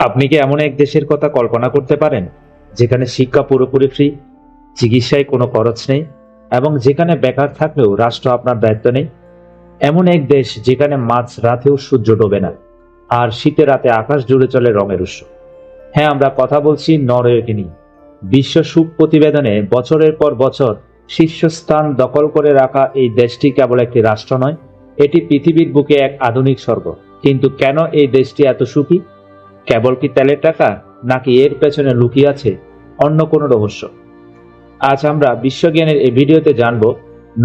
আপনি কি এমন এক দেশের কথা কল্পনা করতে পারেন যেখানে শিক্ষা পুরোপুরি ফ্রি, চিকিৎসায় কোনো খরচ নেই এবং যেখানে বেকার থাকলেও রাষ্ট্র আপনার দায়িত্ব নেই? এমন এক দেশ যেখানে মাঝ রাতেও সূর্য ডোবে না আর শীতের রাতে আকাশ জুড়ে চলে রঙের উৎসব। হ্যাঁ, আমরা কথা বলছি নরওয়েকে নিয়ে। বিশ্ব সুখ প্রতিবেদনে বছরের পর বছর শীর্ষস্থান দখল করে রাখা এই দেশটি কেবল একটি রাষ্ট্র নয়, এটি পৃথিবীর বুকে এক আধুনিক স্বর্গ। কিন্তু কেন এই দেশটি এত সুখী? কেবল কি তেলের টাকা, নাকি এর পেছনে লুকিয়ে আছে অন্য কোনো রহস্য? আজ আমরা বিশ্বজ্ঞানের এই ভিডিওতে জানব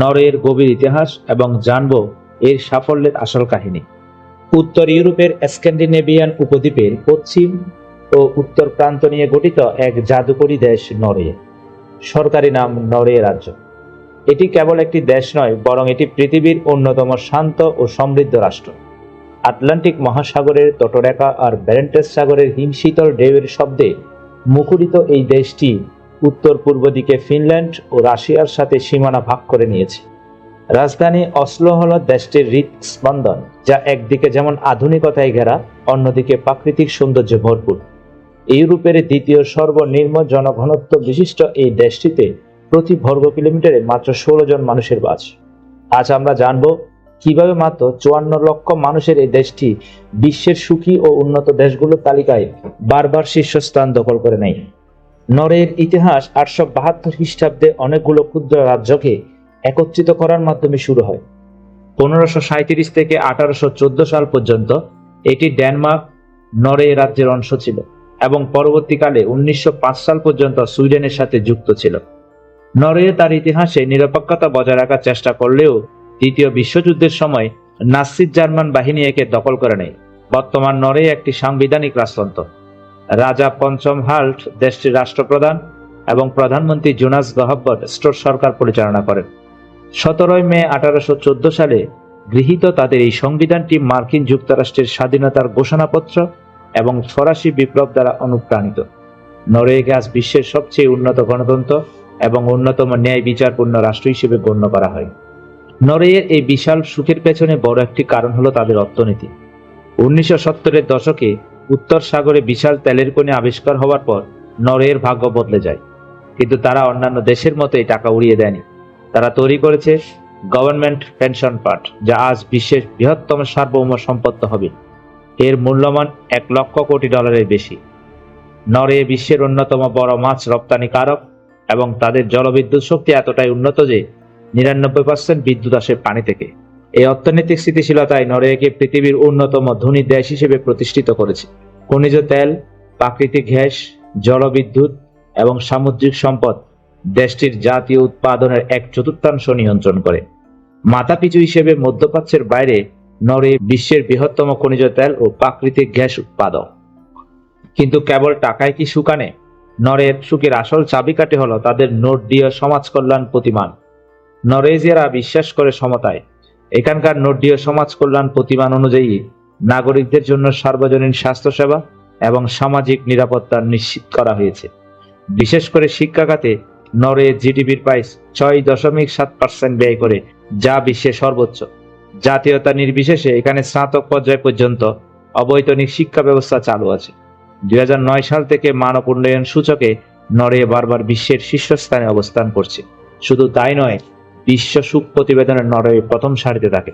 নরওয়ের গভীর ইতিহাস এবং জানব এর সাফল্যের আসল কাহিনী। উত্তর ইউরোপের স্ক্যান্ডিনেভিয়ান উপদ্বীপের পশ্চিম ও উত্তর প্রান্ত নিয়ে গঠিত এক জাদুকরী দেশ নরওয়ে। সরকারি নাম নরওয়ে রাজ্য। এটি কেবল একটি দেশ নয়, বরং এটি পৃথিবীর অন্যতম শান্ত ও সমৃদ্ধ রাষ্ট্র। আটলান্টিক মহাসাগরের তটরেখা আর ব্যারেন্টেস সাগরের হিমশীতল ঢেউয়ের শব্দে মুখরিত এই দেশটি উত্তর পূর্ব দিকে ফিনল্যান্ড ও রাশিয়ার সাথে সীমানা ভাগ করে নিয়েছে। রাজধানী অসলো হল দেশটির হৃদস্পন্দন, যা একদিকে যেমন আধুনিকতায় ঘেরা, অন্যদিকে প্রাকৃতিক সৌন্দর্যে ভরপুর। ইউরোপের দ্বিতীয় সর্বনিম্ন জনঘনত্ব বিশিষ্ট এই দেশটিতে প্রতি বর্গ কিলোমিটারে মাত্র 16 জন মানুষের বাস। আজ আমরা জানব কিভাবে মাত্র 54 লক্ষ মানুষের এই দেশটি বিশ্বের সুখী ও উন্নত দেশগুলোর তালিকায় বারবার শীর্ষস্থান দখল করে নেয়। নরওয়ের ইতিহাস 872 খ্রিস্টাব্দে অনেকগুলো ক্ষুদ্র রাজ্যকে একত্রিত করার মাধ্যমে শুরু হয়। 1537 থেকে 1814 সাল পর্যন্ত এটি ডেনমার্ক নরওয়ে রাজ্যের অংশ ছিল এবং পরবর্তীকালে 1905 সাল পর্যন্ত সুইডেনের সাথে যুক্ত ছিল। নরওয়ে তার ইতিহাসে নিরপেক্ষতা বজায় রাখার চেষ্টা করলেও দ্বিতীয় বিশ্বযুদ্ধের সময় নাৎসি জার্মান বাহিনী একে দখল করে নেয়। বর্তমান নরওয়ে একটি সাংবিধানিক রাজতন্ত্র। রাজা পঞ্চম হাল্ট দেশটির রাষ্ট্রপ্রধান এবং প্রধানমন্ত্রী জোনাস গহব্বর স্টোর সরকার পরিচালনা করেন। 17 মে 1814 সালে গৃহীত তাদের এই সংবিধানটি মার্কিন যুক্তরাষ্ট্রের স্বাধীনতার ঘোষণাপত্র এবং ফরাসি বিপ্লব দ্বারা অনুপ্রাণিত। নরওয়েকে আজ বিশ্বের সবচেয়ে উন্নত গণতন্ত্র এবং অন্যতম ন্যায় বিচারপূর্ণ রাষ্ট্র হিসেবে গণ্য করা হয়। নরওয়ের এই বিশাল সুখের পেছনে বড় একটি কারণ হলো তাদের অর্থনীতি। 1970-এর দশকে উত্তর সাগরে বিশাল তেলের খনি আবিষ্কার হওয়ার পর নরওয়ের ভাগ্য বদলে যায়। কিন্তু তারা অন্যান্য দেশের মতো এই টাকা উড়িয়ে দেয়নি। তারা তৈরি করেছে গভর্নমেন্ট পেনশন ফান্ড, যা আজ বিশ্বের বৃহত্তম সার্বভৌম সম্পদ হবে। এর মূল্যমান $1,00,00,000 বেশি। নরওয়ে বিশ্বের অন্যতম বড় মাছ রপ্তানিকারক এবং তাদের জলবিদ্যুৎ শক্তি এতটাই উন্নত যে 99% বিদ্যুৎ আসে পানি থেকে। এই অর্থনৈতিক স্থিতিশীলতায় নরওয়েকে পৃথিবীর অন্যতম ধনী দেশ হিসেবে প্রতিষ্ঠিত করেছে। খনিজ তেল, প্রাকৃতিক গ্যাস, জলবিদ্যুৎ এবং সামুদ্রিক সম্পদ দেশটির জাতীয় উৎপাদনের 1/4 নিয়ন্ত্রণ করে। মাথাপিছু হিসেবে মধ্যপ্রাচ্যের বাইরে নরওয়ে বিশ্বের বৃহত্তম খনিজ তেল ও প্রাকৃতিক গ্যাস উৎপাদক। কিন্তু কেবল টাকায় কি সুখ আনে? নরওয়ের সুখের আসল চাবিকাঠি হলো তাদের নর্ডীয় সমাজ কল্যাণ প্রতিমান। নরওয়েজিয়ারা বিশ্বাস করে সমতায়। এখানকার নর্ডীয় সমাজ কল্যাণ প্রতিমান অনুযায়ী নাগরিকদের জন্য সার্বজনীন স্বাস্থ্যসেবা এবং সামাজিক নিরাপত্তা নিশ্চিত করা হয়েছে। বিশেষ করে শিক্ষা খাতে নরওয়ে জিডিপির প্রায় 6.7% ব্যয় করে, যা বিশ্বের সর্বোচ্চ। জাতীয়তা নির্বিশেষে এখানে স্নাতক পর্যায় পর্যন্ত অবৈতনিক শিক্ষা ব্যবস্থা চালু আছে। 2009 সাল থেকে মানব উন্নয়ন সূচকে নরওয়ে বারবার বিশ্বের শীর্ষস্থানে অবস্থান করছে। শুধু তাই নয়, বিশ্ব সুখ প্রতিবেদনে নরওয়ে প্রথম সারিতে থাকে।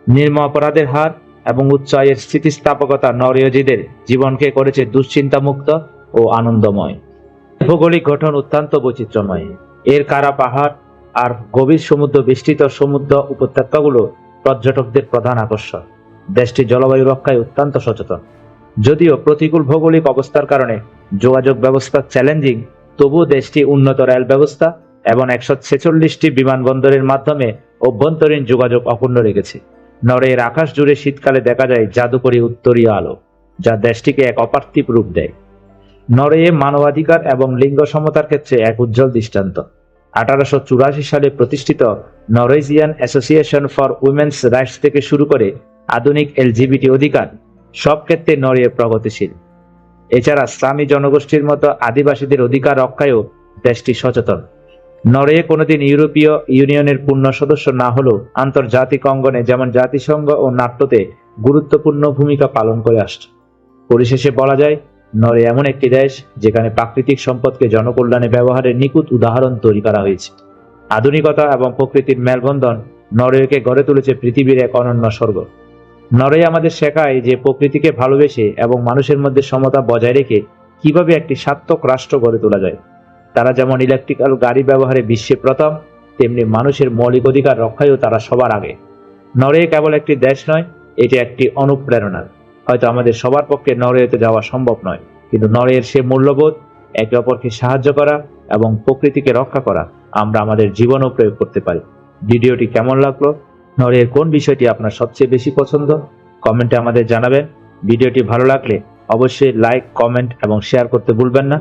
নিম্ন অপরাধের হার এবং উচ্চ আয়ের স্থিতিস্থাপকতা নরওয়েজীদের জীবনকে করেছে দুশ্চিন্তামুক্ত ও আনন্দময়। ভৌগোলিক গঠন অত্যন্ত বৈচিত্র্যময়। এর কারা পাহাড় আর গভীর সমুদ্র বেষ্টিত সমুদ্র উপত্যকাগুলো পর্যটকদের প্রধান আকর্ষণ। দেশটি জলবায়ু রক্ষায় অত্যন্ত সচেতন। যদিও প্রতিকূল ভৌগোলিক অবস্থার কারণে যোগাযোগ ব্যবস্থা চ্যালেঞ্জিং, তবুও দেশটি উন্নত রেল ব্যবস্থা এবং 146টি বিমানবন্দরের মাধ্যমে অভ্যন্তরীণ যোগাযোগ অক্ষুণ্ণ রেখেছে। নরওয়ের আকাশ জুড়ে শীতকালে দেখা যায় জাদুকরী উত্তরীয় আলো, যা দেশটিকে এক অপার্থিব রূপ দেয়। নরওয়ে মানবাধিকার এবং লিঙ্গ সমতার ক্ষেত্রে এক উজ্জ্বল দৃষ্টান্ত। 1884 সালে প্রতিষ্ঠিত Norwegian association for women's rights থেকে শুরু করে আধুনিক এলজিবিটি অধিকার, সব ক্ষেত্রে নরওয়ে প্রগতিশীল। এছাড়া ইসলামী জনগোষ্ঠীর মতো আদিবাসীদের অধিকার রক্ষায়ও দেশটি সচেতন। নরওয়ে কোনোদিন ইউরোপীয় ইউনিয়নের পূর্ণ সদস্য না হলেও আন্তর্জাতিক অঙ্গনে যেমন জাতিসংঘ ও নাটোতে গুরুত্বপূর্ণ ভূমিকা পালন করে আসছে। পরিশেষে বলা যায়, নরওয়ে এমন একটি দেশ যেখানে প্রাকৃতিক সম্পদকে জনকল্যাণে ব্যবহারের নিখুঁত উদাহরণ তৈরি করা হয়েছে। আধুনিকতা এবং প্রকৃতির মেলবন্ধন নরওয়েকে গড়ে তুলেছে পৃথিবীর এক অনন্য স্বর্গ। নরওয়ে আমাদের শেখায় যে প্রকৃতিকে ভালোবেসে এবং মানুষের মধ্যে সমতা বজায় রেখে কিভাবে একটি সার্থক রাষ্ট্র গড়ে তোলা যায়। তারা যেমন ইলেকট্রিক্যাল গাড়ি ব্যবহারে বিশ্বে প্রথম, তেমনি মানুষের মৌলিক অধিকার রক্ষায়ও তারা সবার আগে। নরওয়ে কেবল একটি দেশ নয়, এটি একটি অনুপ্রেরণা। হয়তো আমাদের সবার পক্ষে নরওয়েতে যাওয়া সম্ভব নয়, কিন্তু নরওয়ের সে মূল্যবোধ, একে অপরকে সাহায্য করা এবং প্রকৃতিকে রক্ষা করা, আমরা আমাদের জীবনেও প্রয়োগ করতে পারি। ভিডিওটি কেমন লাগলো? নরওয়ের কোন বিষয়টি আপনার সবচেয়ে বেশি পছন্দ? কমেন্টে আমাদের জানাবেন। ভিডিওটি ভালো লাগলে অবশ্যই লাইক, কমেন্ট এবং শেয়ার করতে ভুলবেন না।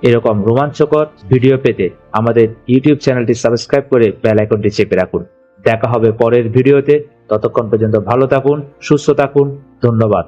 এরকম রোমাঞ্চকর ভিডিও পেতে আমাদের ইউটিউব চ্যানেলটি সাবস্ক্রাইব করে বেল আইকনটি চেপে রাখুন। দেখা হবে পরের ভিডিওতে। ততক্ষণ পর্যন্ত ভালো থাকুন, সুস্থ থাকুন। ধন্যবাদ।